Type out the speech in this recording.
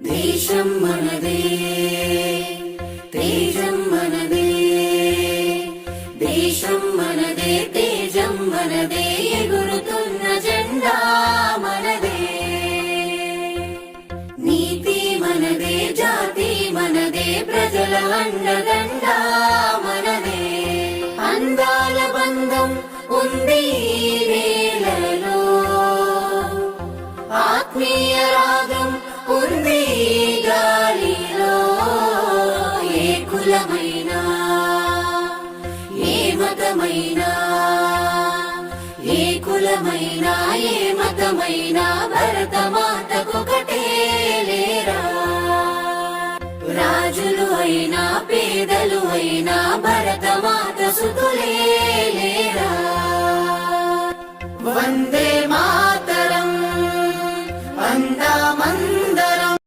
దేశం మనదే, తేజం మనదే, దేశం మనదే, తేజం మనదే, ఎగురుతున్న జెండా మనదే. నీతి మనదే, జాతి మనదే, ప్రజల అండదండ మనదే. అందాల బంధం ఉంది ఈ నేలలో, ఆత్మీయ రాగం ఉంది ఈ గాలిలో. ఏ కులమైనా, ఏ మతమైనా, ఏ కులమైనా, ఏ మతమైనా, భరతమాతకొకటే లేరా. రాజులు అయినా పేదలు అయినా భరతమాత సుతులే లేరా. వందే మా